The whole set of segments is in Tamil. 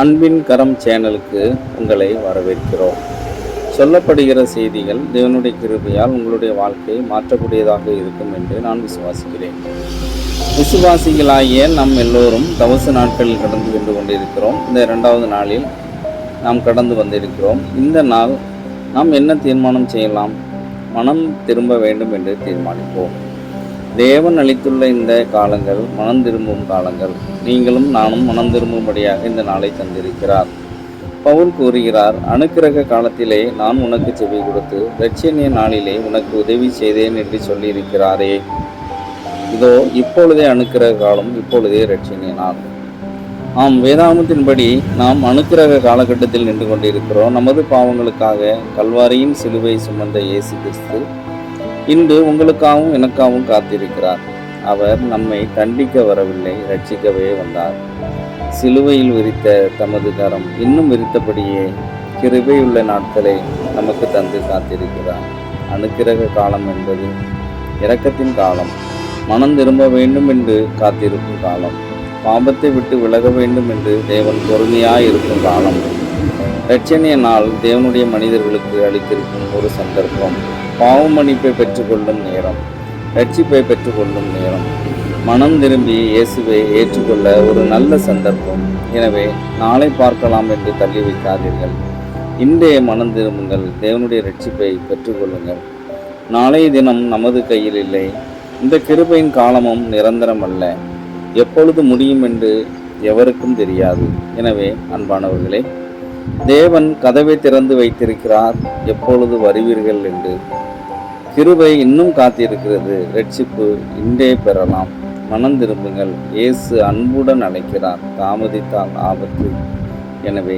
அன்பின் கரம் சேனலுக்கு உங்களை வரவேற்கிறோம். சொல்லப்படுகிற செய்திகள் தேவனுடைய கிருபையால் உங்களுடைய வாழ்க்கை மாற்றக்கூடியதாக இருக்கும் என்று நான் விசுவாசிக்கிறேன். விசுவாசிகளாகிய நம் எல்லோரும் தவச நாட்களில் கடந்து கொண்டு கொண்டிருக்கிறோம். இந்த 2வது நாளில் நாம் கடந்து வந்திருக்கிறோம். இந்த நாள் நாம் என்ன தீர்மானம் செய்யலாம்? மனம் திரும்ப வேண்டும் என்று தீர்மானிப்போம். தேவன் அளித்துள்ள இந்த காலங்கள் மனம் திரும்பும் காலங்கள். நீங்களும் நானும் மனம் திரும்பும்படியாக இந்த நாளை தந்திருக்கிறார். பவுல் கூறுகிறார், அனுக்கிரக காலத்திலே நான் உனக்கு செவி கொடுத்து இரட்சணிய நாளிலே உனக்கு உதவி செய்தேன் என்று சொல்லியிருக்கிறாரே. இதோ இப்பொழுதே அனுக்கிரக காலம், இப்பொழுதே இரட்சணிய நாள். ஆம், வேதாகமத்தின்படி நாம் அனுக்கிரக காலகட்டத்தில் நின்று கொண்டிருக்கிறோம். நமது பாவங்களுக்காக கல்வாரியின் சிலுவை சுமந்த இயேசு கிறிஸ்து இன்று உங்களுக்காகவும் எனக்காகவும் காத்திருக்கிறார். அவர் நம்மை தண்டிக்க வரவில்லை, ரட்சிக்கவே வந்தார். சிலுவையில் விரித்த தமது கரம் இன்னும் விரித்தபடியே கிருபையுள்ள நாட்களை நமக்கு தந்து காத்திருக்கிறார். அனுக்கிரக காலம் என்பது இரக்கத்தின் காலம், மனம் திரும்ப வேண்டும் என்று காத்திருக்கும் காலம், பாவத்தை விட்டு விலக வேண்டும் என்று தேவன் பொறுமையாயிருக்கும் காலம். இரட்சணிய நாள் தேவனுடைய மனிதர்களுக்கு அளித்திருக்கும் ஒரு சந்தர்ப்பம். பாவ மன்னிப்பை பெற்றுக்கொள்ளும் நேரம், ரட்சிப்பை பெற்றுக்கொள்ளும் நேரம், மனம் திரும்பி இயேசுவை ஏற்றுக்கொள்ள ஒரு நல்ல சந்தர்ப்பம். எனவே நாளை பார்க்கலாம் என்று தள்ளி வைக்காதீர்கள். இன்றைய மனம் திரும்புங்கள், தேவனுடைய ரட்சிப்பை பெற்றுக்கொள்ளுங்கள். நாளைய தினம் நமது கையில் இல்லை. இந்த கிருபையின் காலமும் நிரந்தரம் அல்ல. எப்பொழுது முடியும் என்று எவருக்கும் தெரியாது. எனவே அன்பானவர்களே, தேவன் கதவை திறந்து வைத்திருக்கிறார், எப்பொழுது வருவீர்கள் என்று. கிருபை இன்னும் காத்திருக்கிறது. ரட்சிப்பு இன்றே பெறலாம். மனம் திரும்புங்கள். இயேசு அன்புடன் அழைக்கிறார். தாமதித்தால் ஆபத்து. எனவே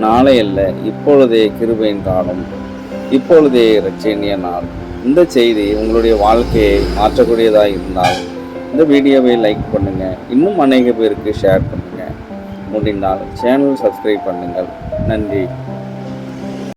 நாளை அல்ல, இப்பொழுதே கிருபையின் காலம், இப்பொழுதே இரட்சணிய நாள். இந்த செய்தி உங்களுடைய வாழ்க்கையை மாற்றக்கூடியதாக இருந்தால் இந்த வீடியோவை லைக் பண்ணுங்கள். இன்னும் அநேக பேருக்கு ஷேர் பண்ணுங்கள். முடிந்தால் சேனல் சப்ஸ்கிரைப் பண்ணுங்கள். நன்றி.